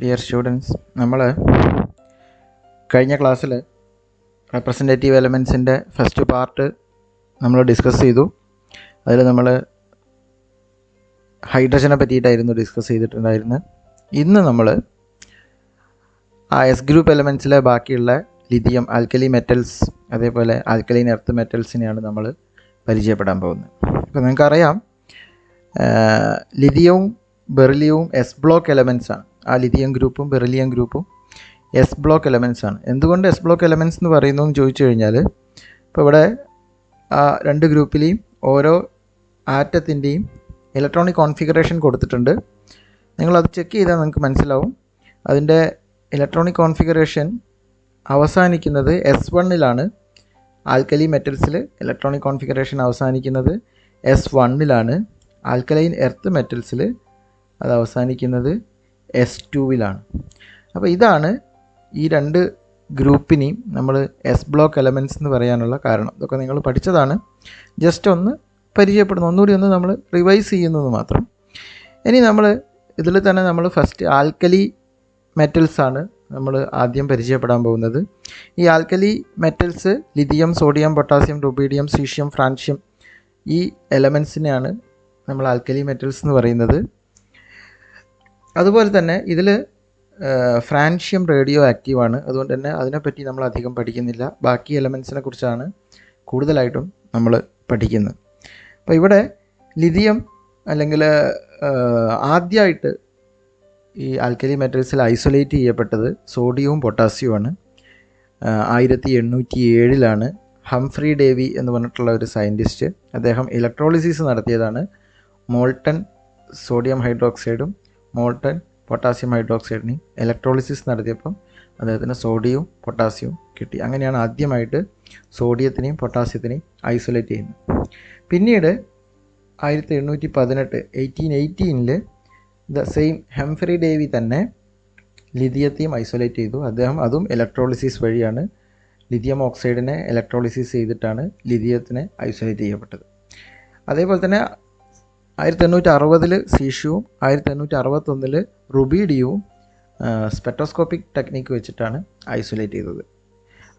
Dear students, നമ്മൾ കഴിഞ്ഞ ക്ലാസ്സിൽ റെപ്രസെൻറ്റേറ്റീവ് എലമെൻസിൻ്റെ ഫസ്റ്റ് പാർട്ട് നമ്മൾ ഡിസ്കസ് ചെയ്തു. അതിൽ നമ്മൾ ഹൈഡ്രജനെ പറ്റിയിട്ടായിരുന്നു ഡിസ്കസ് ചെയ്തിട്ടുണ്ടായിരുന്നത്. ഇന്ന് നമ്മൾ ആ എസ് ഗ്രൂപ്പ് എലമെൻസിലെ ബാക്കിയുള്ള ലിഥിയം, ആൽക്കലി മെറ്റൽസ്, അതേപോലെ ആൽക്കലൈൻ എർത്ത് മെറ്റൽസിനെയാണ് നമ്മൾ പരിചയപ്പെടാൻ പോകുന്നത്. അപ്പോൾ നിങ്ങൾക്കറിയാം, ലിഥിയവും ബെറിലിയവും എസ് ബ്ലോക്ക് എലമെൻസ് ആണ്. ആ ലിഥിയം ഗ്രൂപ്പും ബെറിലിയം ഗ്രൂപ്പും എസ് ബ്ലോക്ക് എലമെൻസ് ആണ്. എന്തുകൊണ്ട് എസ് ബ്ലോക്ക് എലമെൻസ് എന്ന് പറയുന്നു എന്ന് ചോദിച്ചു കഴിഞ്ഞാൽ, ഇപ്പോൾ ഇവിടെ ആ രണ്ട് ഗ്രൂപ്പിലെയും ഓരോ ആറ്റത്തിൻ്റെയും ഇലക്ട്രോണിക് കോൺഫിഗറേഷൻ കൊടുത്തിട്ടുണ്ട്. നിങ്ങളത് ചെക്ക് ചെയ്താൽ നിങ്ങൾക്ക് മനസ്സിലാവും. അതിൻ്റെ ഇലക്ട്രോണിക് കോൺഫിഗറേഷൻ അവസാനിക്കുന്നത് S1-ലാണ്. ആൽക്കലി മെറ്റൽസിൽ ഇലക്ട്രോണിക് കോൺഫിഗറേഷൻ അവസാനിക്കുന്നത് S1-ലാണ്. ആൽക്കലൈൻ എർത്ത് മെറ്റൽസിൽ അത് അവസാനിക്കുന്നത് S2-ലാണ്. അപ്പോൾ ഇതാണ് ഈ രണ്ട് ഗ്രൂപ്പിനെയും നമ്മൾ എസ് ബ്ലോക്ക് എലമെൻറ്റ്സ് എന്ന് പറയാനുള്ള കാരണം. ഇതൊക്കെ നിങ്ങൾ പഠിച്ചതാണ്, ജസ്റ്റ് ഒന്ന് പരിചയപ്പെടുന്നു, ഒന്നുകൂടി ഒന്ന് നമ്മൾ റിവൈസ് ചെയ്യുന്നത് മാത്രം. ഇനി നമ്മൾ ഇതിൽ തന്നെ നമ്മൾ ഫസ്റ്റ് ആൽക്കലി മെറ്റൽസാണ് നമ്മൾ ആദ്യം പരിചയപ്പെടാൻ പോകുന്നത്. ഈ alkali metals lithium, sodium, potassium, rubidium, caesium, francium, ഈ എലമെൻസിനെയാണ് നമ്മൾ ആൽക്കലി മെറ്റൽസ് എന്ന് പറയുന്നത്. അതുപോലെ തന്നെ ഇതിൽ ഫ്രാൻഷ്യം റേഡിയോ ആക്റ്റീവാണ്. അതുകൊണ്ട് തന്നെ അതിനെപ്പറ്റി നമ്മൾ അധികം പഠിക്കുന്നില്ല. ബാക്കി എലമെൻസിനെ കുറിച്ചാണ് കൂടുതലായിട്ടും നമ്മൾ പഠിക്കുന്നത്. അപ്പോൾ ഇവിടെ ലിഥിയം അല്ലെങ്കിൽ ആദ്യമായിട്ട് ഈ ആൽക്കലി മെറ്റൽസിൽ ഐസൊലേറ്റ് ചെയ്യപ്പെട്ടത് സോഡിയവും പൊട്ടാസ്യവുമാണ്. 1807-ലാണ് ഹംഫ്രി ഡേവി എന്ന് പറഞ്ഞിട്ടുള്ള ഒരു സയൻറ്റിസ്റ്റ്, അദ്ദേഹം ഇലക്ട്രോളിസിസ് നടത്തിയതാണ്. മോൾട്ടൺ സോഡിയം ഹൈഡ്രോക്സൈഡും മോൾട്ടൺ പൊട്ടാസ്യം ഹൈഡ്രോക്സൈഡിനെയും ഇലക്ട്രോളിസിസ് നടത്തിയപ്പം അദ്ദേഹത്തിന് സോഡിയവും പൊട്ടാസ്യവും കിട്ടി. അങ്ങനെയാണ് ആദ്യമായിട്ട് സോഡിയത്തിനെയും പൊട്ടാസ്യത്തിനെയും ഐസൊലേറ്റ് ചെയ്യുന്നത്. പിന്നീട് 1818 ദ സെയിം ഹംഫ്രി ഡേവി തന്നെ ലിഥിയത്തെയും ഐസൊലേറ്റ് ചെയ്തു. അദ്ദേഹം അതും ഇലക്ട്രോളിസിസ് വഴിയാണ്, ലിഥിയം ഓക്സൈഡിനെ ഇലക്ട്രോളിസിസ് ചെയ്തിട്ടാണ് ലിഥിയത്തിനെ ഐസൊലേറ്റ് ചെയ്യപ്പെട്ടത്. അതേപോലെ തന്നെ 1860 സീഷ്യവും 1861 റുബീഡിയവും സ്പെക്ട്രോസ്കോപ്പിക് ടെക്നിക്ക് വെച്ചിട്ടാണ് ഐസൊലേറ്റ് ചെയ്തത്.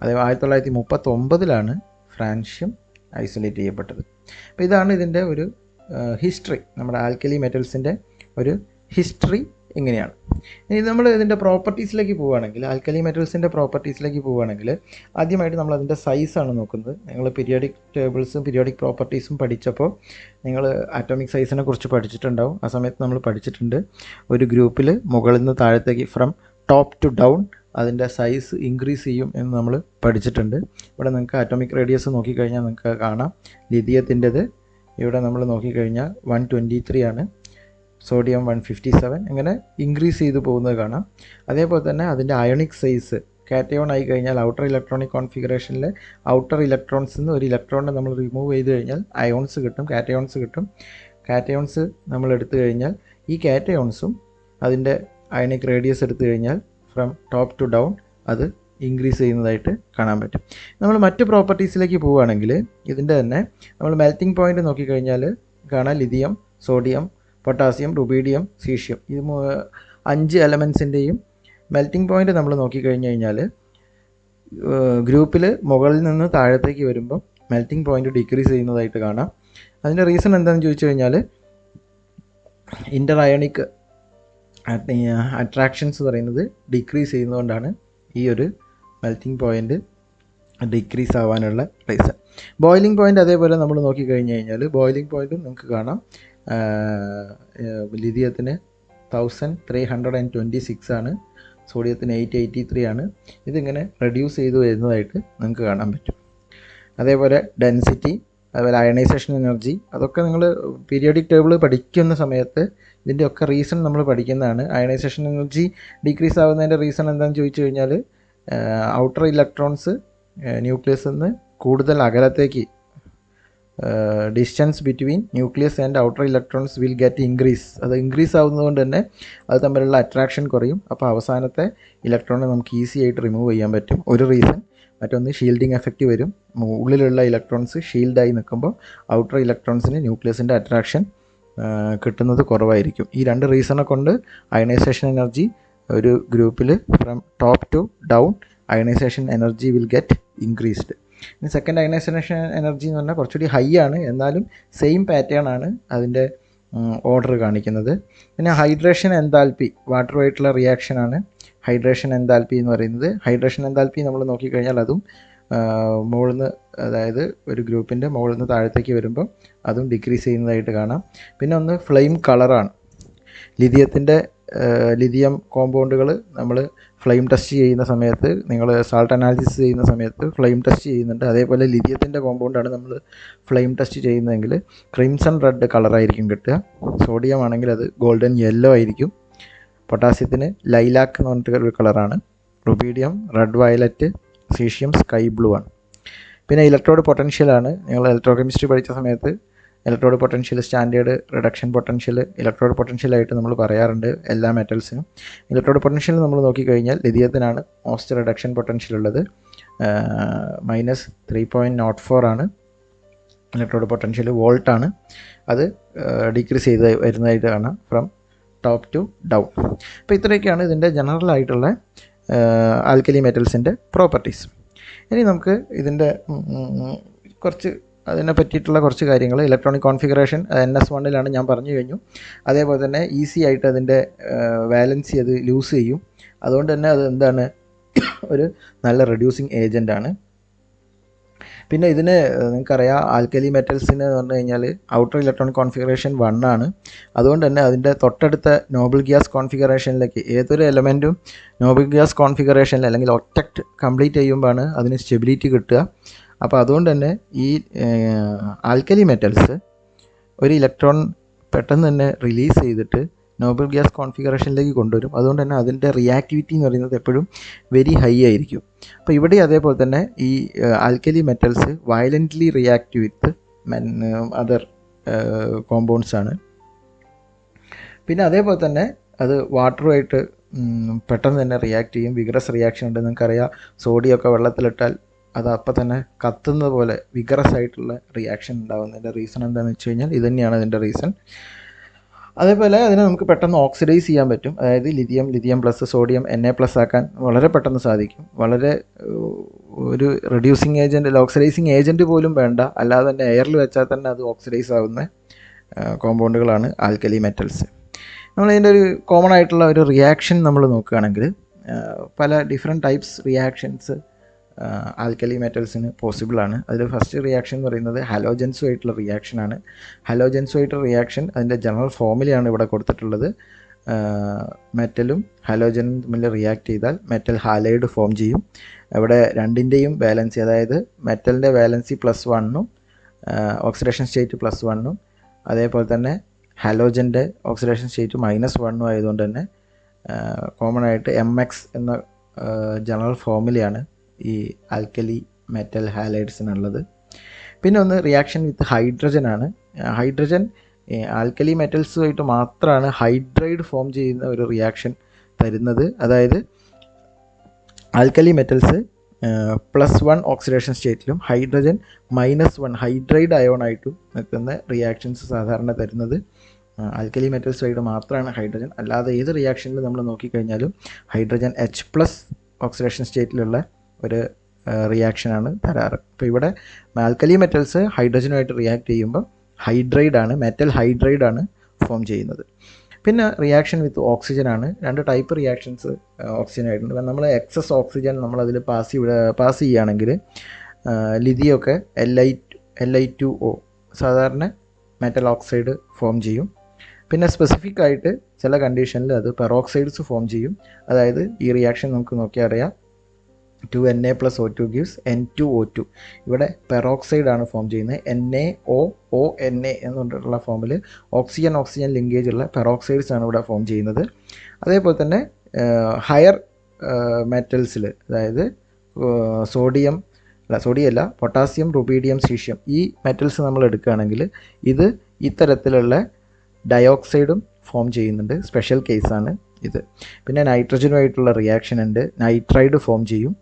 അതേപോലെ 1939-ലാണ് ഫ്രാൻഷ്യം ഐസൊലേറ്റ് ചെയ്യപ്പെട്ടത്. അപ്പോൾ ഇതാണ് ഇതിൻ്റെ ഒരു ഹിസ്റ്ററി. നമ്മുടെ ആൽക്കലി മെറ്റൽസിൻ്റെ ഒരു ഹിസ്റ്ററി ഇങ്ങനെയാണ്. ഇനി നമ്മൾ ഇതിൻ്റെ പ്രോപ്പർട്ടീസിലേക്ക് പോവുകയാണെങ്കിൽ, ആൽക്കലി മെറ്റൽസിൻ്റെ പ്രോപ്പർട്ടീസിലേക്ക് പോവുകയാണെങ്കിൽ, ആദ്യമായിട്ട് നമ്മൾ അതിൻ്റെ സൈസാണ് നോക്കുന്നത്. നിങ്ങൾ പീരിയോഡിക് ടേബിൾസും പീരിയോഡിക് പ്രോപ്പർട്ടീസും പഠിച്ചപ്പോൾ നിങ്ങൾ ആറ്റോമിക് സൈസിനെ കുറിച്ച് പഠിച്ചിട്ടുണ്ടാവും. ആ സമയത്ത് നമ്മൾ പഠിച്ചിട്ടുണ്ട്, ഒരു ഗ്രൂപ്പിൽ മുകളിൽ നിന്ന് താഴത്തേക്ക് ഫ്രം ടോപ്പ് ടു ഡൗൺ അതിൻ്റെ സൈസ് ഇൻക്രീസ് ചെയ്യും എന്ന് നമ്മൾ പഠിച്ചിട്ടുണ്ട്. ഇവിടെ നിങ്ങൾക്ക് ആറ്റോമിക് റേഡിയസ് നോക്കിക്കഴിഞ്ഞാൽ നിങ്ങൾക്ക് കാണാം. ലിഥിയത്തിൻ്റെത് ഇവിടെ നമ്മൾ നോക്കിക്കഴിഞ്ഞാൽ 123 ആണ്, സോഡിയം 157, ഇങ്ങനെ ഇൻക്രീസ് ചെയ്ത് പോകുന്നത് കാണാം. അതേപോലെ തന്നെ അതിൻ്റെ അയോണിക് സൈസ് കാറ്റയോൺ ആയി കഴിഞ്ഞാൽ ഔട്ടർ ഇലക്ട്രോണിക് കോൺഫിഗറേഷനിൽ ഔട്ടർ ഇലക്ട്രോൺസിൽ നിന്ന് ഒരു ഇലക്ട്രോണിനെ നമ്മൾ റിമൂവ് ചെയ്ത് കഴിഞ്ഞാൽ അയോൺസ് കിട്ടും, കാറ്റയോൺസ് കിട്ടും. കാറ്റയോൺസ് നമ്മൾ എടുത്തു കഴിഞ്ഞാൽ ഈ കാറ്റയോൺസും അതിൻ്റെ അയോണിക് റേഡിയസ് എടുത്തു കഴിഞ്ഞാൽ ഫ്രം ടോപ്പ് ടു ഡൗൺ അത് ഇൻക്രീസ് ചെയ്യുന്നതായിട്ട് കാണാൻ പറ്റും. നമ്മൾ മറ്റ് പ്രോപ്പർട്ടീസിലേക്ക് പോവുകയാണെങ്കിൽ ഇതിൻ്റെ തന്നെ നമ്മൾ മെൽറ്റിംഗ് പോയിൻ്റ് നോക്കിക്കഴിഞ്ഞാൽ കാണാം, lithium, sodium, potassium, rubidium, caesium, ഇത് 5 എലമെൻസിൻ്റെയും മെൽറ്റിംഗ് പോയിൻ്റ് നമ്മൾ നോക്കിക്കഴിഞ്ഞ് കഴിഞ്ഞാൽ ഗ്രൂപ്പിൽ മുകളിൽ നിന്ന് താഴത്തേക്ക് വരുമ്പോൾ മെൽറ്റിംഗ് പോയിൻ്റ് ഡിക്രീസ് ചെയ്യുന്നതായിട്ട് കാണാം. അതിൻ്റെ റീസൺ എന്താണെന്ന് ചോദിച്ചു കഴിഞ്ഞാൽ, ഇൻ്റർ അയോണിക് അട്രാക്ഷൻസ് പറയുന്നത് ഡിക്രീസ് ചെയ്യുന്നതുകൊണ്ടാണ് ഈ ഒരു മെൽറ്റിംഗ് പോയിൻ്റ് ഡിക്രീസ് ആവാനുള്ള റീസൺ. ബോയിലിംഗ് പോയിൻ്റ് അതേപോലെ നമ്മൾ നോക്കിക്കഴിഞ്ഞ് കഴിഞ്ഞാൽ ബോയിലിംഗ് പോയിൻറ്റും നിങ്ങൾക്ക് കാണാം. ലിഥിയത്തിന് 1326 ആണ്, സോഡിയത്തിന് 883 ആണ്. ഇതിങ്ങനെ റെഡ്യൂസ് ചെയ്ത് വരുന്നതായിട്ട് നിങ്ങൾക്ക് കാണാൻ പറ്റും. അതേപോലെ ഡെൻസിറ്റി, അതുപോലെ അയണൈസേഷൻ എനർജി, അതൊക്കെ നിങ്ങൾ പീരിയോഡിക് ടേബിൾ പഠിക്കുന്ന സമയത്ത് ഇതിൻ്റെയൊക്കെ റീസൺ നമ്മൾ പഠിക്കുന്നതാണ്. അയണൈസേഷൻ എനർജി ഡിക്രീസ് ആവുന്നതിൻ്റെ റീസൺ എന്താണെന്ന് ചോദിച്ചു കഴിഞ്ഞാൽ, ഔട്ടർ ഇലക്ട്രോൺസ് ന്യൂക്ലിയസിൽ നിന്ന് കൂടുതൽ അകലത്തേക്ക്, distance between nucleus and outer electrons will get increase. അത് ഇൻക്രീസ് ആവുന്നതുകൊണ്ട് തന്നെ അത് തമ്മിലുള്ള അട്രാക്ഷൻ കുറയും. അപ്പോൾ അവസാനത്തെ ഇലക്ട്രോണിനെ നമുക്ക് ഈസി ആയിട്ട് റിമൂവ് ചെയ്യാൻ പറ്റും, ഒരു റീസൺ. മറ്റൊന്ന് ഷീൽഡിങ് എഫക്റ്റ് വരും. ഉള്ളിലുള്ള ഇലക്ട്രോൺസ് ഷീൽഡായി നിൽക്കുമ്പോൾ ഔട്ടർ ഇലക്ട്രോൺസിന് ന്യൂക്ലിയസിൻ്റെ അട്രാക്ഷൻ കിട്ടുന്നത് കുറവായിരിക്കും. ഈ രണ്ട് റീസണെ കൊണ്ട് അയണൈസേഷൻ എനർജി ഒരു ഗ്രൂപ്പിൽ from top to down ionisation energy will get increased. ഇനി സെക്കൻഡ് അയണൈസേഷൻ എനർജി എന്ന് പറഞ്ഞാൽ കുറച്ചുകൂടി ഹൈ ആണ്, എന്നാലും സെയിം പാറ്റേൺ ആണ് അതിൻ്റെ ഓർഡർ കാണിക്കുന്നത്. പിന്നെ ഹൈഡ്രേഷൻ എൻതാൽപ്പി വാട്ടറുമായിട്ടുള്ള റിയാക്ഷനാണ് ഹൈഡ്രേഷൻ എൻതാൽപ്പി എന്ന് പറയുന്നത്. ഹൈഡ്രേഷൻ എൻതാൽപ്പി നമ്മൾ നോക്കിക്കഴിഞ്ഞാൽ അതും മുകളിൽ നിന്ന്, അതായത് ഒരു ഗ്രൂപ്പിൻ്റെ മുകളിൽ നിന്ന് താഴത്തേക്ക് വരുമ്പോൾ അതും ഡിക്രീസ് ചെയ്യുന്നതായിട്ട് കാണാം. പിന്നെ ഒന്ന് ഫ്ലെയിം കളറാണ്. ലിഥിയം കോമ്പൗണ്ടുകൾ നമ്മൾ ഫ്ലെയിം ടെസ്റ്റ് ചെയ്യുന്ന സമയത്ത്, നിങ്ങൾ സാൾട്ട് അനാലിസിസ് ചെയ്യുന്ന സമയത്ത് ഫ്ലെയിം ടെസ്റ്റ് ചെയ്യുന്നുണ്ട്. അതേപോലെ ലിഥിയത്തിൻ്റെ കോമ്പൗണ്ടാണ് നമ്മൾ ഫ്ലെയിം ടെസ്റ്റ് ചെയ്യുന്നതെങ്കിൽ ക്രിംസൺ റെഡ് കളറായിരിക്കും കിട്ടുക. സോഡിയം ആണെങ്കിൽ അത് ഗോൾഡൻ യെല്ലോ ആയിരിക്കും. പൊട്ടാസ്യത്തിന് ലൈലാക്ക് എന്ന് പറഞ്ഞിട്ട് ഒരു കളറാണ്. Rubidium red violet, caesium sky blue ആണ്. പിന്നെ ഇലക്ട്രോഡ് പൊട്ടൻഷ്യലാണ്. നിങ്ങൾ ഇലക്ട്രോ കെമിസ്ട്രി പഠിച്ച സമയത്ത് electrode potential, standard reduction potential, electrode പൊട്ടൻഷ്യലായിട്ട് നമ്മൾ പറയാറുണ്ട് എല്ലാ മെറ്റൽസിനും. ഇലക്ട്രോഡ് പൊട്ടൻഷ്യൽ നമ്മൾ നോക്കിക്കഴിഞ്ഞാൽ ലിഥിയത്തിനാണ് മോസ്റ്റ് റിഡക്ഷൻ പൊട്ടൻഷ്യൽ ഉള്ളത്. -3.04 ആണ് ഇലക്ട്രോഡ് പൊട്ടൻഷ്യൽ, വോൾട്ടാണ്. അത് ഡിക്രീസ് ചെയ്ത് വരുന്നതായിട്ട് കാണാം ഫ്രം ടോപ്പ് ടു ഡൗൺ. അപ്പോൾ ഇത്രയൊക്കെയാണ് ഇതിൻ്റെ ജനറൽ ആയിട്ടുള്ള ആൽക്കലി മെറ്റൽസിൻ്റെ പ്രോപ്പർട്ടീസ്. ഇനി നമുക്ക് ഇതിൻ്റെ അതിനെ പറ്റിയിട്ടുള്ള കുറച്ച് കാര്യങ്ങൾ. ഇലക്ട്രോണിക് കോൺഫിഗറേഷൻ NS1 ഞാൻ പറഞ്ഞു കഴിഞ്ഞു. അതേപോലെ തന്നെ ഈസി ആയിട്ട് അതിൻ്റെ വാലൻസി അത് ലൂസ് ചെയ്യും. അതുകൊണ്ട് തന്നെ അത് എന്താണ്, ഒരു നല്ല റെഡ്യൂസിങ് ഏജൻ്റാണ്. പിന്നെ ഇതിന് നിങ്ങൾക്കറിയാം, ആൽക്കലി മെറ്റൽസിന് എന്ന് പറഞ്ഞു കഴിഞ്ഞാൽ ഔട്ടർ ഇലക്ട്രോണിക് കോൺഫിഗറേഷൻ 1 ആണ്. അതുകൊണ്ട് തന്നെ അതിൻ്റെ തൊട്ടടുത്ത നോബിൾ ഗ്യാസ് കോൺഫിഗറേഷനിലേക്ക് ഏതൊരു എലമെൻറ്റും നോബിൾ ഗ്യാസ് കോൺഫിഗറേഷനിൽ അല്ലെങ്കിൽ ഒക്ടക്റ്റ് കംപ്ലീറ്റ് ചെയ്യുമ്പോഴാണ് അതിന് സ്റ്റെബിലിറ്റി കിട്ടുക. അപ്പോൾ അതുകൊണ്ട് തന്നെ ഈ ആൽക്കലി മെറ്റൽസ് ഒരു ഇലക്ട്രോൺ പെട്ടെന്ന് തന്നെ റിലീസ് ചെയ്തിട്ട് നോബിൾ ഗ്യാസ് കോൺഫിഗറേഷനിലേക്ക് കൊണ്ടുവരും. അതുകൊണ്ട് തന്നെ അതിൻ്റെ റിയാക്ടിവിറ്റി എന്ന് പറയുന്നത് എപ്പോഴും വെരി ഹൈ ആയിരിക്കും. അപ്പോൾ ഇവിടെ അതേപോലെ തന്നെ ഈ alkali metals വയലൻ്റ്ലി react with other compounds ആണ്. പിന്നെ അതേപോലെ തന്നെ അത് വാട്ടറുമായിട്ട് പെട്ടെന്ന് തന്നെ റിയാക്ട് ചെയ്യും. വിഗ്രസ് റിയാക്ഷൻ ഉണ്ട്. നിങ്ങൾക്കറിയാം, സോഡിയമൊക്കെ വെള്ളത്തിലിട്ടാൽ അത് അപ്പം തന്നെ കത്തുന്നത് പോലെ വിഗ്രസ് ആയിട്ടുള്ള റിയാക്ഷൻ ഉണ്ടാകുന്നതിൻ്റെ റീസൺ എന്താണെന്ന് വെച്ച് കഴിഞ്ഞാൽ ഇത് തന്നെയാണ് അതിൻ്റെ റീസൺ. അതേപോലെ അതിനെ നമുക്ക് പെട്ടെന്ന് ഓക്സിഡൈസ് ചെയ്യാൻ പറ്റും. അതായത് ലിഥിയം പ്ലസ് സോഡിയം Na+ ആക്കാൻ വളരെ പെട്ടെന്ന് സാധിക്കും. വളരെ ഒരു റെഡ്യൂസിങ് ഏജൻറ്റ്, ഓക്സിഡൈസിങ് ഏജൻറ്റ് പോലും വേണ്ട, അല്ലാതെ തന്നെ എയറിൽ വെച്ചാൽ തന്നെ അത് ഓക്സിഡൈസ് ആവുന്ന കോമ്പൗണ്ടുകളാണ് ആൽക്കലി മെറ്റൽസ്. നമ്മളതിൻ്റെ ഒരു കോമൺ ആയിട്ടുള്ള ഒരു റിയാക്ഷൻ നമ്മൾ നോക്കുകയാണെങ്കിൽ പല ഡിഫറെൻറ്റ് ടൈപ്സ് റിയാക്ഷൻസ് ആൽക്കലി മെറ്റൽസിന് പോസിബിളാണ്. അതിൽ ഫസ്റ്റ് റിയാക്ഷൻ എന്ന് പറയുന്നത് ഹലോജൻസുമായിട്ടുള്ള റിയാക്ഷനാണ്. ഹലോജൻസുമായിട്ടുള്ള റിയാക്ഷൻ അതിൻ്റെ ജനറൽ ഫോമിലാണ് ഇവിടെ കൊടുത്തിട്ടുള്ളത്. മെറ്റലും ഹലോജനും തമ്മിൽ റിയാക്ട് ചെയ്താൽ മെറ്റൽ ഹാലൈഡ് ഫോം ചെയ്യും. ഇവിടെ രണ്ടിൻ്റെയും വാലൻസി, അതായത് മെറ്റലിൻ്റെ വാലൻസി +1 ഓക്സിഡേഷൻ സ്റ്റേറ്റ് +1, അതേപോലെ തന്നെ ഹലോജൻ്റെ ഓക്സിഡേഷൻ സ്റ്റേറ്റ് -1 ആയതുകൊണ്ട് തന്നെ കോമൺ ആയിട്ട് MX എന്ന ജനറൽ ഫോമിലാണ് ഈ ആൽക്കലി മെറ്റൽ ഹാലൈഡ്സിനുള്ളത്. പിന്നെ ഒന്ന് റിയാക്ഷൻ വിത്ത് ഹൈഡ്രജൻ ആണ്. ഹൈഡ്രജൻ ആൽക്കലി മെറ്റൽസുമായിട്ട് മാത്രമാണ് ഹൈഡ്രൈഡ് ഫോം ചെയ്യുന്ന ഒരു റിയാക്ഷൻ തരുന്നത്. അതായത് ആൽക്കലി മെറ്റൽസ് +1 ഓക്സിഡേഷൻ സ്റ്റേറ്റിലും ഹൈഡ്രജൻ -1 ഹൈഡ്രൈഡ് അയോണായിട്ടും നിൽക്കുന്ന റിയാക്ഷൻസ് സാധാരണ തരുന്നത് ആൽക്കലി മെറ്റൽസുമായിട്ട് മാത്രമാണ് ഹൈഡ്രജൻ. അല്ലാതെ ഏത് റിയാക്ഷനിൽ നമ്മൾ നോക്കിക്കഴിഞ്ഞാലും ഹൈഡ്രജൻ H+ ഓക്സിഡേഷൻ സ്റ്റേറ്റിലുള്ള ഒരു റിയാക്ഷനാണ് തരാറ്. അപ്പോൾ ഇവിടെ ആൽക്കലി മെറ്റൽസ് ഹൈഡ്രജനുമായിട്ട് റിയാക്ട് ചെയ്യുമ്പോൾ ഹൈഡ്രൈഡാണ്, മെറ്റൽ ഹൈഡ്രൈഡാണ് ഫോം ചെയ്യുന്നത്. പിന്നെ റിയാക്ഷൻ വിത്ത് ഓക്സിജൻ ആണ്. 2 ടൈപ്പ് റിയാക്ഷൻസ് ഓക്സിജനായിട്ടുണ്ട്. നമ്മൾ എക്സസ് ഓക്സിജൻ നമ്മളതിൽ പാസ് ചെയ്യുകയാണെങ്കിൽ ലിഥിയമൊക്കെ Li2O സാധാരണ മെറ്റൽ ഓക്സൈഡ് ഫോം ചെയ്യും. പിന്നെ സ്പെസിഫിക് ആയിട്ട് ചില കണ്ടീഷനിൽ അത് പെറോക്സൈഡ്സ് ഫോം ചെയ്യും. അതായത് ഈ റിയാക്ഷൻ നമുക്ക് നോക്കിയാൽ അറിയാം, 2Na + O2 gives N2O2. ഇവിടെ പെറോക്സൈഡാണ് ഫോം ചെയ്യുന്നത്. NaOONA എന്നുകൊണ്ടുള്ള ഫോമിൽ ഓക്സിജൻ ലിങ്കേജ് ഉള്ള പെറോക്സൈഡ്സ് ആണ് ഇവിടെ ഫോം ചെയ്യുന്നത്. അതേപോലെ തന്നെ ഹയർ മെറ്റൽസിൽ, അതായത് സോഡിയമല്ല പൊട്ടാസ്യം, റുബീഡിയം, സീഷ്യം, ഈ മെറ്റൽസ് നമ്മൾ എടുക്കുകയാണെങ്കിൽ ഇത് ഇത്തരത്തിലുള്ള ഡയോക്സൈഡും ഫോം ചെയ്യുന്നുണ്ട്. സ്പെഷ്യൽ കേസാണ് ഇത്. പിന്നെ നൈട്രജനുമായിട്ടുള്ള റിയാക്ഷൻ ഉണ്ട്, നൈട്രൈഡ് ഫോം ചെയ്യും.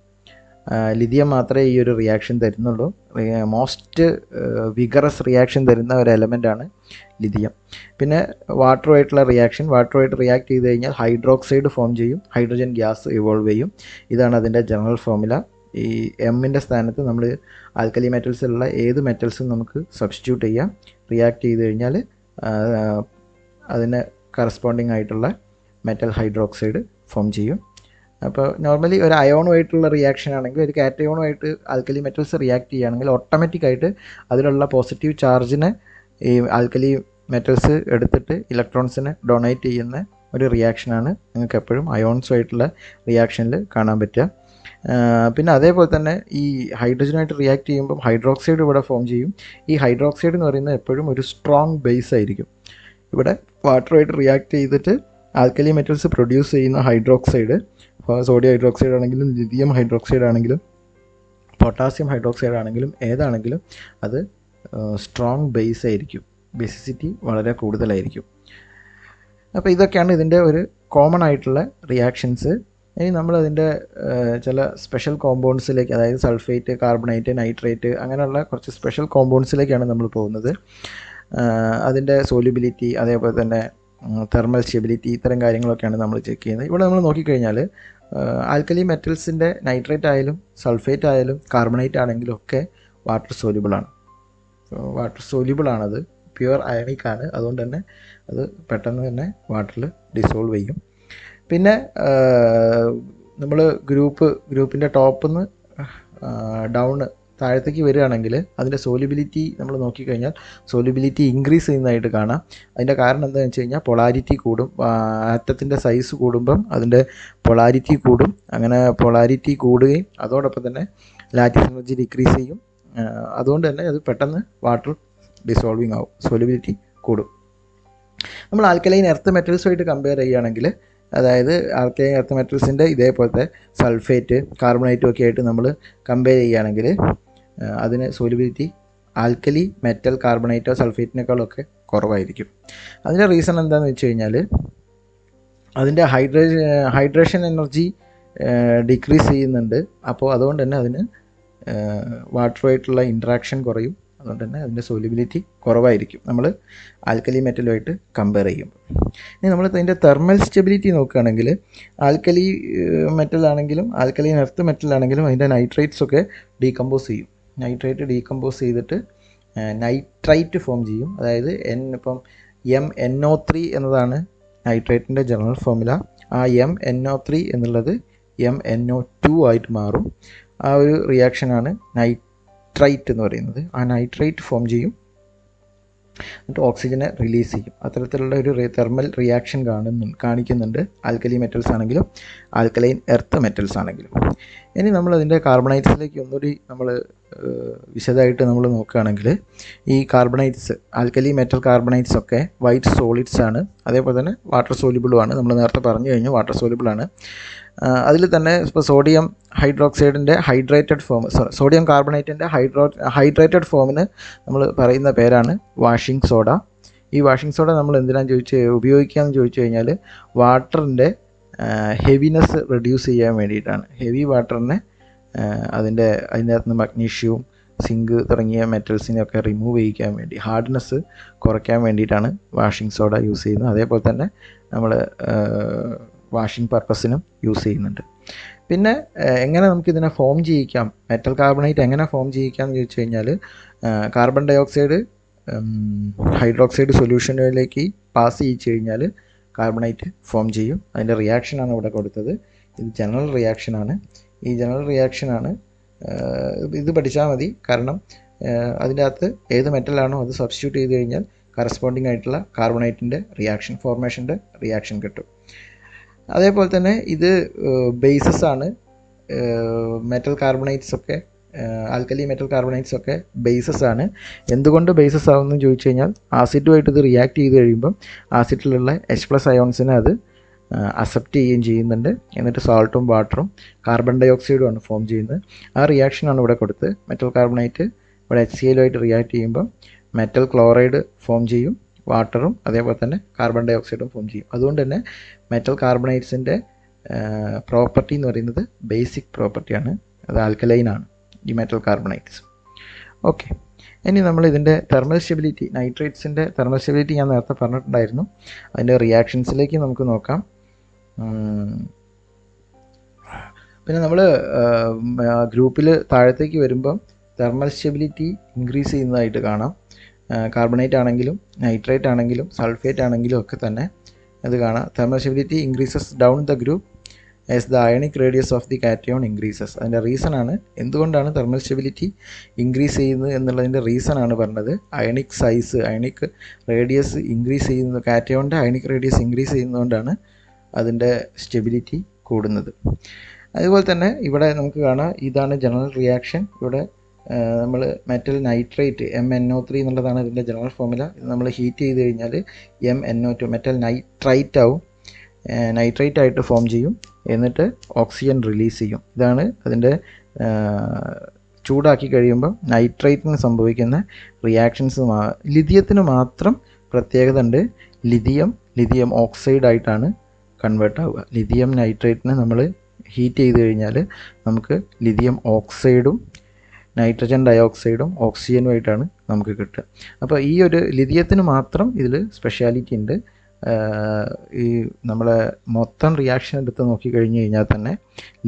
ലിഥിയം മാത്രമേ ഈ ഒരു റിയാക്ഷൻ തരുന്നുള്ളൂ. മോസ്റ്റ് വിഗറസ് റിയാക്ഷൻ തരുന്ന ഒരു എലമെൻ്റാണ് ലിഥിയം. പിന്നെ വാട്ടറുമായിട്ടുള്ള റിയാക്ഷൻ, വാട്ടറുമായിട്ട് റിയാക്ട് ചെയ്ത് കഴിഞ്ഞാൽ ഹൈഡ്രോക്സൈഡ് ഫോം ചെയ്യും, ഹൈഡ്രജൻ ഗ്യാസ് ഇവോൾവ് ചെയ്യും. ഇതാണ് അതിൻ്റെ ജനറൽ ഫോർമുല. ഈ എമ്മിൻ്റെ സ്ഥാനത്ത് നമ്മൾ ആൽക്കലി മെറ്റൽസിലുള്ള ഏത് മെറ്റൽസും നമുക്ക് സബ്സ്റ്റിറ്റ്യൂട്ട് ചെയ്യാം. റിയാക്ട് ചെയ്ത് കഴിഞ്ഞാൽ അതിന് കറസ്പോണ്ടിങ് ആയിട്ടുള്ള മെറ്റൽ ഹൈഡ്രോക്സൈഡ് ഫോം ചെയ്യും. അപ്പോൾ നോർമലി ഒരു അയോണുമായിട്ടുള്ള റിയാക്ഷൻ ആണെങ്കിൽ, ഒരു കാറ്റയോണുമായിട്ട് ആൽക്കലി മെറ്റൽസ് റിയാക്ട് ചെയ്യുകയാണെങ്കിൽ ഓട്ടോമാറ്റിക്കായിട്ട് അതിലുള്ള പോസിറ്റീവ് ചാർജിനെ ഈ ആൽക്കലി മെറ്റൽസ് എടുത്തിട്ട് ഇലക്ട്രോൺസിനെ ഡൊണേറ്റ് ചെയ്യുന്ന ഒരു റിയാക്ഷനാണ് നിങ്ങൾക്ക് എപ്പോഴും അയോൺസുമായിട്ടുള്ള റിയാക്ഷനിൽ കാണാൻ പറ്റുക. പിന്നെ അതേപോലെ തന്നെ ഈ ഹൈഡ്രജനായിട്ട് റിയാക്ട് ചെയ്യുമ്പം ഹൈഡ്രോക്സൈഡ് ഇവിടെ ഫോം ചെയ്യും. ഈ ഹൈഡ്രോക്സൈഡ് എന്ന് പറയുന്നത് എപ്പോഴും ഒരു സ്ട്രോങ് ബേസ് ആയിരിക്കും. ഇവിടെ വാട്ടറുമായിട്ട് റിയാക്ട് ചെയ്തിട്ട് ആൽക്കലി മെറ്റൽസ് പ്രൊഡ്യൂസ് ചെയ്യുന്ന ഹൈഡ്രോക്സൈഡ്, സോഡിയം ഹൈഡ്രോക്സൈഡ് ആണെങ്കിലും ലിഥിയം ഹൈഡ്രോക്സൈഡ് ആണെങ്കിലും പൊട്ടാസ്യം ഹൈഡ്രോക്സൈഡ് ആണെങ്കിലും ഏതാണെങ്കിലും അത് സ്ട്രോങ് ബേസ് ആയിരിക്കും, ബേസിസിറ്റി വളരെ കൂടുതലായിരിക്കും. അപ്പോൾ ഇതൊക്കെയാണ് ഇതിൻ്റെ ഒരു കോമൺ ആയിട്ടുള്ള റിയാക്ഷൻസ്. ഇനി നമ്മളതിൻ്റെ ചില സ്പെഷ്യൽ കോമ്പൗണ്ട്സിലേക്ക്, അതായത് സൾഫേറ്റ്, കാർബണേറ്റ്, നൈട്രേറ്റ് അങ്ങനെയുള്ള കുറച്ച് സ്പെഷ്യൽ കോമ്പൗണ്ട്സിലേക്കാണ് നമ്മൾ പോകുന്നത്. അതിൻ്റെ സോല്യൂബിലിറ്റി, അതേപോലെ തന്നെ തെർമൽ സ്റ്റെബിലിറ്റി, ഇത്തരം കാര്യങ്ങളൊക്കെയാണ് നമ്മൾ ചെക്ക് ചെയ്യുന്നത്. ഇവിടെ നമ്മൾ നോക്കിക്കഴിഞ്ഞാൽ ആൽക്കലി മെറ്റൽസിൻ്റെ നൈട്രേറ്റ് ആയാലും സൾഫേറ്റ് ആയാലും കാർബണേറ്റ് ആണെങ്കിലും ഒക്കെ വാട്ടർ സോല്യൂബിളാണ്. വാട്ടർ സോല്യൂബിളാണത്, പ്യുവർ അയണിക് ആണ്. അതുകൊണ്ട് തന്നെ അത് പെട്ടെന്ന് തന്നെ വാട്ടറിൽ ഡിസോൾവ് ചെയ്യും. പിന്നെ നമ്മൾ ഗ്രൂപ്പിൻ്റെ ടോപ്പിൽ നിന്ന് ഡൗൺ താഴത്തേക്ക് വരികയാണെങ്കിൽ അതിൻ്റെ സോല്യൂബിലിറ്റി നമ്മൾ നോക്കിക്കഴിഞ്ഞാൽ സോല്യൂബിലിറ്റി ഇൻക്രീസ് ചെയ്യുന്നതായിട്ട് കാണാം. അതിൻ്റെ കാരണം എന്താണെന്ന് വെച്ച് കഴിഞ്ഞാൽ പൊളാരിറ്റി കൂടും. ആറ്റത്തിൻ്റെ സൈസ് കൂടുമ്പം അതിൻ്റെ പൊളാരിറ്റി കൂടും. അങ്ങനെ പൊളാരിറ്റി കൂടുകയും അതോടൊപ്പം തന്നെ ലാറ്റിസ് എനർജി ഡിക്രീസ് ചെയ്യും. അതുകൊണ്ട് തന്നെ അത് പെട്ടെന്ന് വാട്ടർ ഡിസോൾവിങ് ആവും, സോല്യൂബിലിറ്റി കൂടും. നമ്മൾ ആൽക്കലൈൻ എർത്ത് മെറ്റൽസുമായിട്ട് കമ്പയർ ചെയ്യുകയാണെങ്കിൽ, അതായത് ആൽക്കലൈൻ എർത്ത് മെറ്റൽസിൻ്റെ ഇതേപോലത്തെ സൾഫേറ്റ്, കാർബണേറ്റും ഒക്കെ ആയിട്ട് നമ്മൾ കമ്പയർ ചെയ്യുകയാണെങ്കിൽ അതിന് സോല്യൂബിലിറ്റി ആൽക്കലി മെറ്റൽ കാർബണേറ്റോ സൾഫേറ്റിനേക്കാളൊക്കെ കുറവായിരിക്കും. അതിൻ്റെ റീസൺ എന്താണെന്ന് വെച്ച് കഴിഞ്ഞാൽ അതിൻ്റെ ഹൈഡ്രേഷൻ എനർജി ഡിക്രീസ് ചെയ്യുന്നുണ്ട്. അപ്പോൾ അതുകൊണ്ട് തന്നെ അതിന് വാട്ടറുമായിട്ടുള്ള ഇൻട്രാക്ഷൻ കുറയും. അതുകൊണ്ട് തന്നെ അതിൻ്റെ സോല്യൂബിലിറ്റി കുറവായിരിക്കും നമ്മൾ ആൽക്കലി മെറ്റലുമായിട്ട് കമ്പയർ ചെയ്യുമ്പോൾ. ഇനി നമ്മൾ അതിൻ്റെ തെർമൽ സ്റ്റെബിലിറ്റി നോക്കുകയാണെങ്കിൽ ആൽക്കലി മെറ്റലാണെങ്കിലും ആൽക്കലൈൻ എർത്ത് മെറ്റലാണെങ്കിലും അതിൻ്റെ നൈട്രേറ്റ്സ് ഒക്കെ ഡീകമ്പോസ് ചെയ്യും. നൈട്രേറ്റ് ഡീകമ്പോസ് ചെയ്തിട്ട് നൈട്രൈറ്റ് ഫോം ചെയ്യും. അതായത് ഇപ്പം MnO3 എന്നതാണ് നൈട്രേറ്റിൻ്റെ ജനറൽ ഫോർമുല. ആ MnO3 എന്നുള്ളത് MnO2 ആയിട്ട് മാറും. ആ ഒരു റിയാക്ഷനാണ് നൈട്രൈറ്റ് എന്ന് പറയുന്നത്. ആ നൈട്രൈറ്റ് ഫോം ചെയ്യും, എന്നിട്ട് ഓക്സിജനെ റിലീസ് ചെയ്യും. അത്തരത്തിലുള്ള ഒരു തെർമൽ റിയാക്ഷൻ കാണിക്കുന്നുണ്ട് ആൽക്കലി മെറ്റൽസ് ആണെങ്കിലും ആൽക്കലൈൻ എർത്ത് മെറ്റൽസ് ആണെങ്കിലും. ഇനി നമ്മളതിൻ്റെ കാർബണൈറ്റ്സിലേക്ക് ഒന്നുകൂടി നമ്മൾ വിശദമായിട്ട് നമ്മൾ നോക്കുകയാണെങ്കിൽ ഈ കാർബണൈറ്റ്സ്, ആൽക്കലി മെറ്റൽ കാർബണൈറ്റ്സ് ഒക്കെ വൈറ്റ് സോളിഡ്സ് ആണ്. അതേപോലെ തന്നെ വാട്ടർ സോല്യൂബിളും ആണ്. നമ്മൾ നേരത്തെ പറഞ്ഞു കഴിഞ്ഞു വാട്ടർ സോല്യൂബിളാണ്. അതിൽ തന്നെ ഇപ്പോൾ സോഡിയം ഹൈഡ്രോക്സൈഡിൻ്റെ ഹൈഡ്രേറ്റഡ് ഫോം, സോഡിയം കാർബണേറ്റിൻ്റെ ഹൈഡ്രേറ്റഡ് ഫോമിന് നമ്മൾ പറയുന്ന പേരാണ് വാഷിംഗ് സോഡ. ഈ വാഷിംഗ് സോഡ നമ്മൾ എന്തിനാന്ന് ഉപയോഗിക്കുകയെന്ന് ചോദിച്ചു കഴിഞ്ഞാൽ വാട്ടറിൻ്റെ ഹെവിനെസ് റെഡ്യൂസ് ചെയ്യാൻ വേണ്ടിയിട്ടാണ്. ഹെവി വാട്ടറിനെ അതിനകത്ത് നിന്ന് മഗ്നീഷ്യവും സിങ്ക് തുടങ്ങിയ മെറ്റൽസിനെയൊക്കെ റിമൂവ് ചെയ്യിക്കാൻ വേണ്ടി, ഹാർഡ്നെസ് കുറയ്ക്കാൻ വേണ്ടിയിട്ടാണ് വാഷിംഗ് സോഡ യൂസ് ചെയ്യുന്നത്. അതേപോലെ തന്നെ നമ്മൾ വാഷിംഗ് പർപ്പസിനും യൂസ് ചെയ്യുന്നുണ്ട്. പിന്നെ എങ്ങനെ നമുക്കിതിനെ ഫോം ചെയ്യിക്കാം, മെറ്റൽ കാർബണേറ്റ് എങ്ങനെ ഫോം ചെയ്യിക്കാം എന്ന് ചോദിച്ചു കഴിഞ്ഞാൽ കാർബൺ ഡൈ ഓക്സൈഡ് ഹൈഡ്രോക്സൈഡ് സൊല്യൂഷനിലേക്ക് പാസ് ചെയ്യിച്ചു കഴിഞ്ഞാൽ കാർബണേറ്റ് ഫോം ചെയ്യും. അതിൻ്റെ റിയാക്ഷനാണ് ഇവിടെ കൊടുത്തത്. ഇത് ജനറൽ റിയാക്ഷനാണ്. ഈ ജനറൽ റിയാക്ഷനാണ്, ഇത് പഠിച്ചാൽ മതി. കാരണം അതിൻ്റെ അകത്ത് ഏത് മെറ്റലാണോ അത് സബ്സ്റ്റിറ്റ്യൂട്ട് ചെയ്ത് കഴിഞ്ഞാൽ കറസ്പോണ്ടിങ് ആയിട്ടുള്ള കാർബണേറ്റിൻ്റെ ഫോർമേഷൻ്റെ റിയാക്ഷൻ കിട്ടും. അതേപോലെ തന്നെ ഇത് ബേസസ് ആണ്. മെറ്റൽ കാർബണേറ്റ്സ് ഒക്കെ, ആൽക്കലി മെറ്റൽ കാർബണേറ്റ്സ് ഒക്കെ ബേസസ് ആണ്. എന്തുകൊണ്ട് ബേസസ് ആവുമെന്ന് ചോദിച്ചു കഴിഞ്ഞാൽ ആസിഡുമായിട്ട് ഇത് റിയാക്ട് ചെയ്ത് കഴിയുമ്പം ആസിഡിലുള്ള H+ അയോൺസിനെ അത് അക്സെപ്റ്റ് ചെയ്യുകയും ചെയ്യുന്നുണ്ട്. എന്നിട്ട് സാൾട്ടും വാട്ടറും കാർബൺ ഡൈ ഓക്സൈഡുമാണ് ഫോം ചെയ്യുന്നത്. ആ റിയാക്ഷനാണ് ഇവിടെ കൊടുത്ത്. മെറ്റൽ കാർബണേറ്റ് ഇവിടെ HCl റിയാക്ട് ചെയ്യുമ്പം മെറ്റൽ ക്ലോറൈഡ് ഫോം ചെയ്യും, വാട്ടറും അതേപോലെ തന്നെ കാർബൺ ഡൈ ഓക്സൈഡും ഫോം ചെയ്യും. അതുകൊണ്ട് തന്നെ മെറ്റൽ കാർബണേറ്റ്സിൻ്റെ പ്രോപ്പർട്ടി എന്ന് പറയുന്നത് ബേസിക് പ്രോപ്പർട്ടിയാണ്. അത് ആൽക്കലൈനാണ് ഈ മെറ്റൽ കാർബണൈറ്റ്സ്. ഓക്കെ, ഇനി നമ്മൾ ഇതിൻ്റെ തെർമൽ സ്റ്റെബിലിറ്റി, നൈട്രേറ്റ്സിൻ്റെ തെർമൽ സ്റ്റെബിലിറ്റി ഞാൻ നേരത്തെ പറഞ്ഞിട്ടുണ്ടായിരുന്നു. അതിൻ്റെ റിയാക്ഷൻസിലേക്ക് നമുക്ക് നോക്കാം. പിന്നെ നമ്മൾ ഗ്രൂപ്പിൽ താഴത്തേക്ക് വരുമ്പം തെർമൽ സ്റ്റെബിലിറ്റി ഇൻക്രീസ് ചെയ്യുന്നതായിട്ട് കാണാം. കാർബണേറ്റ് ആണെങ്കിലും നൈട്രേറ്റ് ആണെങ്കിലും സൾഫേറ്റ് ആണെങ്കിലും ഒക്കെ തന്നെ അത് കാണാം. Thermal stability increases down the group as the ionic radius of the cation increases. അതിൻ്റെ റീസണാണ് എന്തുകൊണ്ടാണ് തെർമൽ സ്റ്റെബിലിറ്റി ഇൻക്രീസ് ചെയ്യുന്നത് എന്നുള്ളതിൻ്റെ റീസണാണ് പറഞ്ഞത്. Ionic size, ionic radius increase ചെയ്യുന്നത്, കാറ്റയോണിൻ്റെ അയണിക് റേഡിയസ് ഇൻക്രീസ് ചെയ്യുന്നതുകൊണ്ടാണ് അതിൻ്റെ സ്റ്റെബിലിറ്റി കൂടുന്നത്. അതുപോലെ തന്നെ ഇവിടെ നമുക്ക് കാണാം, ഇതാണ് ജനറൽ റിയാക്ഷൻ. ഇവിടെ നമ്മൾ മെറ്റൽ നൈട്രേറ്റ് MnO3 എന്നുള്ളതാണ് ഇതിൻ്റെ ജനറൽ ഫോർമുല. ഇത് നമ്മൾ ഹീറ്റ് ചെയ്ത് കഴിഞ്ഞാൽ MnO2 മെറ്റൽ നൈട്രൈറ്റ് ആവും, നൈട്രേറ്റ് ആയിട്ട് ഫോം ചെയ്യും. എന്നിട്ട് ഓക്സിജൻ റിലീസ് ചെയ്യും. ഇതാണ് അതിൻ്റെ ചൂടാക്കി കഴിയുമ്പോൾ നൈട്രേറ്റിന് സംഭവിക്കുന്ന റിയാക്ഷൻസ്. ലിഥിയത്തിന് മാത്രം പ്രത്യേകത ഉണ്ട്. ലിഥിയം ഓക്സൈഡ് ആയിട്ടാണ് കൺവേർട്ട് ആവുക. ലിഥിയം നൈട്രേറ്റിന് നമ്മൾ ഹീറ്റ് ചെയ്ത് കഴിഞ്ഞാൽ നമുക്ക് ലിഥിയം ഓക്സൈഡും നൈട്രജൻ ഡയോക്സൈഡും ഓക്സിജനുമായിട്ടാണ് നമുക്ക് കിട്ടുക. അപ്പോൾ ഈ ഒരു ലിഥിയത്തിന് മാത്രം ഇതിൽ സ്പെഷ്യാലിറ്റി ഉണ്ട്. ഈ നമ്മളെ മൊത്തം റിയാക്ഷൻ എടുത്ത് നോക്കിക്കഴിഞ്ഞ് കഴിഞ്ഞാൽ തന്നെ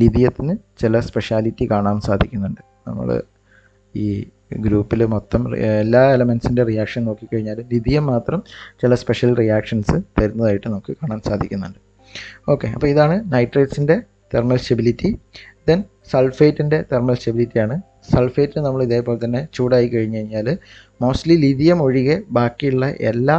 ലിഥിയത്തിന് ചില സ്പെഷ്യാലിറ്റി കാണാൻ സാധിക്കുന്നുണ്ട്. നമ്മൾ ഈ ഗ്രൂപ്പിൽ മൊത്തം എല്ലാ എലമെൻസിൻ്റെ റിയാക്ഷൻ നോക്കിക്കഴിഞ്ഞാൽ ലിഥിയം മാത്രം ചില സ്പെഷ്യൽ റിയാക്ഷൻസ് തരുന്നതായിട്ട് നമുക്ക് കാണാൻ സാധിക്കുന്നുണ്ട്. ഓക്കെ, അപ്പോൾ ഇതാണ് നൈട്രേറ്റ്സിൻ്റെ തെർമൽ സ്റ്റെബിലിറ്റി. ദെൻ സൾഫേറ്റിൻ്റെ തെർമൽ സ്റ്റെബിലിറ്റിയാണ്. സൾഫേറ്റ് നമ്മൾ ഇതേപോലെ തന്നെ ചൂടായി കഴിഞ്ഞ് കഴിഞ്ഞാൽ മോസ്റ്റ്ലി ലിഥിയം ഒഴികെ ബാക്കിയുള്ള എല്ലാ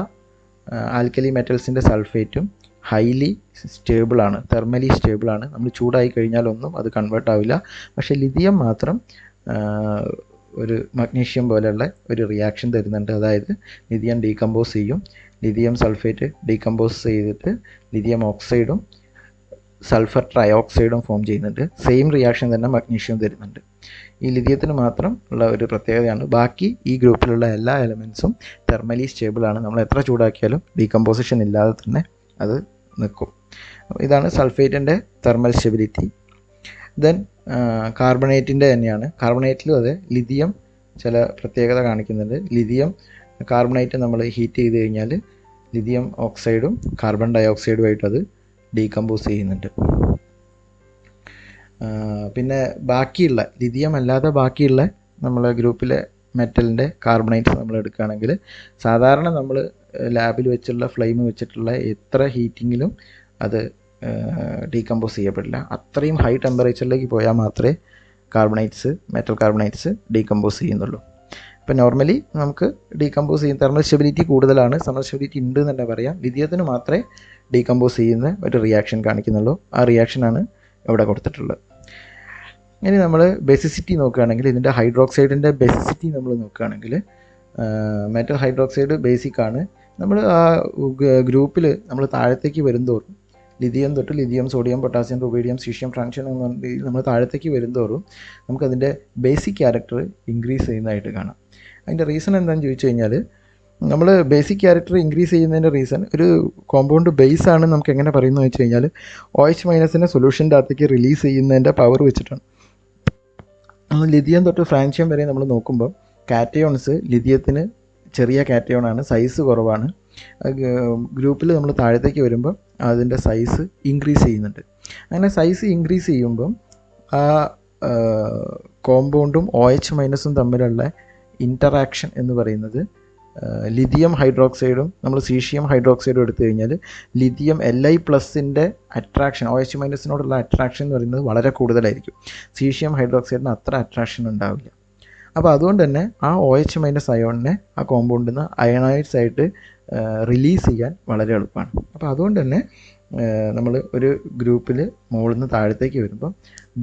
ആൽക്കലി മെറ്റൽസിൻ്റെ സൾഫേറ്റും ഹൈലി സ്റ്റേബിളാണ്, തെർമലി സ്റ്റേബിളാണ്. നമ്മൾ ചൂടായി കഴിഞ്ഞാലൊന്നും അത് കൺവേർട്ട് ആവില്ല. പക്ഷേ ലിഥിയം മാത്രം ഒരു മഗ്നീഷ്യം പോലെയുള്ള ഒരു റിയാക്ഷൻ തരുന്നുണ്ട്. അതായത് ലിഥിയം ഡീകമ്പോസ് ചെയ്യും. ലിഥിയം സൾഫേറ്റ് ഡീകമ്പോസ് ചെയ്തിട്ട് ലിഥിയം ഓക്സൈഡും സൾഫർ ട്രയോക്സൈഡും ഫോം ചെയ്യുന്നുണ്ട്. സെയിം റിയാക്ഷൻ തന്നെ മഗ്നീഷ്യം തരുന്നുണ്ട്. ഈ ലിഥിയത്തിന് മാത്രം ഉള്ള ഒരു പ്രത്യേകതയാണ്. ബാക്കി ഈ ഗ്രൂപ്പിലുള്ള എല്ലാ എലമെൻസും തെർമലി സ്റ്റേബിളാണ്. നമ്മൾ എത്ര ചൂടാക്കിയാലും ഡീകമ്പോസിഷൻ ഇല്ലാതെ തന്നെ അത് നിൽക്കും. ഇതാണ് സൾഫേറ്റിൻ്റെ തെർമൽ സ്റ്റെബിലിറ്റി. ദെൻ കാർബണേറ്റിൻ്റെ തന്നെയാണ്. കാർബണേറ്റിലും അതെ, ലിഥിയം ചില പ്രത്യേകത കാണിക്കുന്നുണ്ട്. ലിഥിയം കാർബണേറ്റ് നമ്മൾ ഹീറ്റ് ചെയ്ത് കഴിഞ്ഞാൽ ലിഥിയം ഓക്സൈഡും കാർബൺ ഡയോക്സൈഡുമായിട്ട് അത് ഡീകമ്പോസ് ചെയ്യുന്നുണ്ട്. പിന്നെ ബാക്കിയുള്ള ലിഥിയം അല്ലാതെ ബാക്കിയുള്ള നമ്മളെ ഗ്രൂപ്പിലെ മെറ്റലിൻ്റെ കാർബണേറ്റ്സ് നമ്മൾ എടുക്കുകയാണെങ്കിൽ സാധാരണ നമ്മൾ ലാബിൽ വെച്ചുള്ള ഫ്ലെയിം വെച്ചിട്ടുള്ള എത്ര ഹീറ്റിങ്ങിലും അത് ഡീകമ്പോസ് ചെയ്യപ്പെടില്ല. അത്രയും ഹൈ ടെമ്പറേച്ചറിലേക്ക് പോയാൽ മാത്രമേ മെറ്റൽ കാർബണേറ്റ്സ് ഡീകമ്പോസ് ചെയ്യുന്നുള്ളൂ. അപ്പോൾ നോർമലി നമുക്ക് ഡീകമ്പോസ് ചെയ്യുന്ന തെർമൽ സ്റ്റെബിലിറ്റി കൂടുതലാണ്, തെർമൽ സ്റ്റെബിലിറ്റി ഉണ്ട് എന്ന് തന്നെ പറയാം. ലിഥിയത്തിന് മാത്രമേ ഡീകമ്പോസ് ചെയ്യുന്ന ഒരു റിയാക്ഷൻ കാണിക്കുന്നുള്ളൂ. ആ റിയാക്ഷനാണ് ഇവിടെ കൊടുത്തിട്ടുള്ളത്. ഇനി നമ്മൾ ബേസിസിറ്റി നോക്കുകയാണെങ്കിൽ, ഇതിൻ്റെ ഹൈഡ്രോക്സൈഡിൻ്റെ ബേസിസിറ്റി നമ്മൾ നോക്കുകയാണെങ്കിൽ, മെറ്റൽ ഹൈഡ്രോക്സൈഡ് ബേസിക്കാണ്. നമ്മൾ ആ ഗ്രൂപ്പിൽ നമ്മൾ താഴത്തേക്ക് വരുന്തോറും ലിഥിയം തൊട്ട് lithium, sodium, potassium, rubidium, caesium, francium എന്ന് പറഞ്ഞിട്ട് നമ്മൾ താഴത്തേക്ക് വരുന്തോറും നമുക്കതിൻ്റെ ബേസിക് ക്യാരക്ടർ ഇൻക്രീസ് ചെയ്യുന്നതായിട്ട് കാണാം. അതിൻ്റെ റീസൺ എന്താണെന്ന് ചോദിച്ചു കഴിഞ്ഞാൽ, നമ്മൾ ബേസിക് ക്യാരക്ടർ ഇൻക്രീസ് ചെയ്യുന്നതിൻ്റെ റീസൺ, ഒരു കോമ്പൗണ്ട് ബേസ് ആണ് നമുക്ക് എങ്ങനെ പറയുന്നത് വെച്ച് കഴിഞ്ഞാൽ OH- സൊല്യൂഷൻ്റെ അകത്തേക്ക് റിലീസ് ചെയ്യുന്നതിൻ്റെ പവർ വെച്ചിട്ടാണ്. ലിഥിയം തൊട്ട് ഫ്രാൻഷ്യം വരെ നമ്മൾ നോക്കുമ്പോൾ കാറ്റയോൺസ് ലിഥിയത്തിന് ചെറിയ കാറ്റയോണാണ്, സൈസ് കുറവാണ്. ഗ്രൂപ്പിൽ നമ്മൾ താഴത്തേക്ക് വരുമ്പോൾ അതിൻ്റെ സൈസ് ഇൻക്രീസ് ചെയ്യുന്നുണ്ട്. അങ്ങനെ സൈസ് ഇൻക്രീസ് ചെയ്യുമ്പം ആ കോമ്പൗണ്ടും OH- തമ്മിലുള്ള ഇൻറ്ററാക്ഷൻ എന്ന് പറയുന്നത്, ലിഥിയം ഹൈഡ്രോക്സൈഡും നമ്മൾ സീഷ്യം ഹൈഡ്രോക്സൈഡും എടുത്തു കഴിഞ്ഞാൽ ലിഥിയം Li+ൻ്റെ അട്രാക്ഷൻ, OH- അട്രാക്ഷൻ എന്ന് പറയുന്നത് വളരെ കൂടുതലായിരിക്കും. സീഷ്യം ഹൈഡ്രോക്സൈഡിന് അത്ര അട്രാക്ഷൻ ഉണ്ടാവില്ല. അപ്പോൾ അതുകൊണ്ട് തന്നെ ആ OH- അയോണിനെ ആ കോമ്പൗണ്ടിൽ നിന്ന് അയണൈഡ്സ് ആയിട്ട് റിലീസ് ചെയ്യാൻ വളരെ എളുപ്പമാണ്. അപ്പോൾ അതുകൊണ്ട് തന്നെ നമ്മൾ ഒരു ഗ്രൂപ്പിൽ മുകളിൽ നിന്ന് താഴത്തേക്ക് വരുമ്പോൾ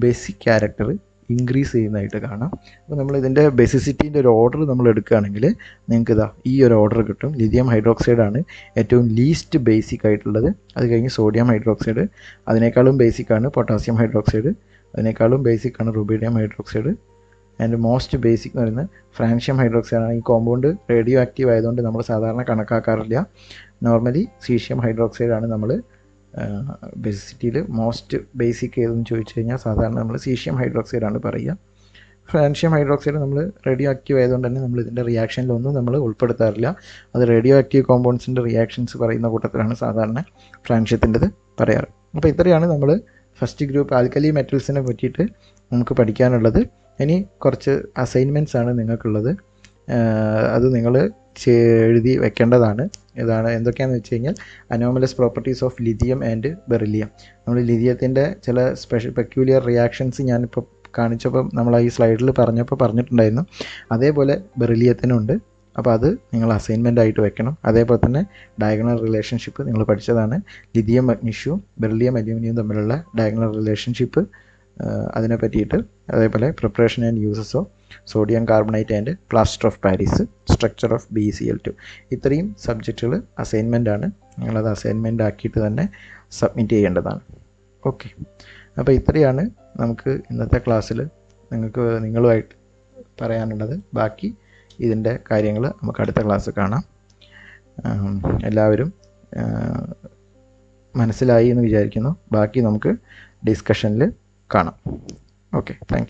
ബേസിക് ക്യാരക്ടർ ഇൻക്രീസ് ചെയ്യുന്നതായിട്ട് കാണാം. അപ്പോൾ നമ്മൾ ഇതിൻ്റെ ബേസിസിറ്റീൻ്റെ ഒരു ഓർഡർ നമ്മൾ എടുക്കുകയാണെങ്കിൽ നിങ്ങൾക്ക് ഇതാ ഈ ഒരു ഓർഡർ കിട്ടും. ലിഥിയം ഹൈഡ്രോക്സൈഡാണ് ഏറ്റവും ലീസ്റ്റ് ബേസിക് ആയിട്ടുള്ളത്. അത് കഴിഞ്ഞ് സോഡിയം ഹൈഡ്രോക്സൈഡ്, അതിനേക്കാളും ബേസിക്കാണ് പൊട്ടാസ്യം ഹൈഡ്രോക്സൈഡ്, അതിനേക്കാളും ബേസിക്കാണ് rubidium hydroxide. And most basic എന്ന് പറയുന്നത് ഫ്രാൻഷ്യം ഹൈഡ്രോക്സൈഡാണ്. ഈ കോമ്പൗണ്ട് റേഡിയോ ആക്റ്റീവ് ആയതുകൊണ്ട് നമ്മൾ സാധാരണ കണക്കാക്കാറില്ല. നോർമലി സീഷ്യം ഹൈഡ്രോക്സൈഡാണ് നമ്മൾ ബേസിറ്റിയിൽ മോസ്റ്റ് ബേസിക് ഏതെന്ന് ചോദിച്ചു കഴിഞ്ഞാൽ സാധാരണ നമ്മൾ സീഷ്യം ഹൈഡ്രോക്സൈഡാണ് പറയുക. ഫ്രാൻഷ്യം ഹൈഡ്രോക്സൈഡ് നമ്മൾ റേഡിയോ ആക്റ്റീവ് ആയതുകൊണ്ട് തന്നെ നമ്മൾ ഇതിൻ്റെ റിയാക്ഷനിലൊന്നും നമ്മൾ ഉൾപ്പെടുത്താറില്ല. അത് റേഡിയോ ആക്റ്റീവ് കോമ്പൗണ്ട്സിൻ്റെ റിയാക്ഷൻസ് പറയുന്ന കൂട്ടത്തിലാണ് സാധാരണ ഫ്രാൻഷ്യത്തിൻ്റെത് പറയാറ്. അപ്പോൾ ഇത്രയാണ് നമ്മൾ ഫസ്റ്റ് ഗ്രൂപ്പ് ആൽക്കലി മെറ്റൽസിനെ പറ്റിയിട്ട് നമുക്ക് പഠിക്കാനുള്ളത്. ഇനി കുറച്ച് അസൈൻമെൻറ്റ്സ് ആണ് നിങ്ങൾക്കുള്ളത്. അത് നിങ്ങൾ എഴുതി വെക്കേണ്ടതാണ്. എന്തൊക്കെയാണെന്ന് വെച്ച് കഴിഞ്ഞാൽ anomalous properties of lithium and beryllium. നമ്മൾ ലിഥിയത്തിൻ്റെ ചില പെക്യൂലിയർ റിയാക്ഷൻസ് ഞാനിപ്പോൾ കാണിച്ചപ്പോൾ നമ്മൾ ഈ സ്ലൈഡിൽ പറഞ്ഞിട്ടുണ്ടായിരുന്നു. അതേപോലെ ബെറിലിയത്തിനുണ്ട്. അപ്പോൾ അത് നിങ്ങൾ അസൈൻമെൻ്റ് ആയിട്ട് വെക്കണം. അതേപോലെ തന്നെ ഡയഗണൽ റിലേഷൻഷിപ്പ് നിങ്ങൾ പഠിച്ചതാണ്. ലിഥിയം മഗ്നീഷ്യവും ബെറിലിയം അലൂമിനിയം തമ്മിലുള്ള ഡയഗണൽ റിലേഷൻഷിപ്പ് അതിനെ പറ്റിയിട്ട്, അതേപോലെ preparation and uses of sodium carbonate and plaster of Paris, structure of BeCl2. ഇത്രയും സബ്ജക്റ്റുകൾ അസൈൻമെൻ്റ് ആണ്. നിങ്ങളത് അസൈൻമെൻ്റ് ആക്കിയിട്ട് തന്നെ സബ്മിറ്റ് ചെയ്യേണ്ടതാണ്. ഓക്കെ, അപ്പോൾ ഇത്രയാണ് നമുക്ക് ഇന്നത്തെ ക്ലാസ്സിൽ നിങ്ങളുമായിട്ട് പറയാനുള്ളത്. ബാക്കി ഇതിൻ്റെ കാര്യങ്ങൾ നമുക്ക് അടുത്ത ക്ലാസ് കാണാം. എല്ലാവരും മനസ്സിലായി എന്ന് വിചാരിക്കുന്നു. ബാക്കി നമുക്ക് ഡിസ്കഷനിൽ കാണാം. Okay, thank you.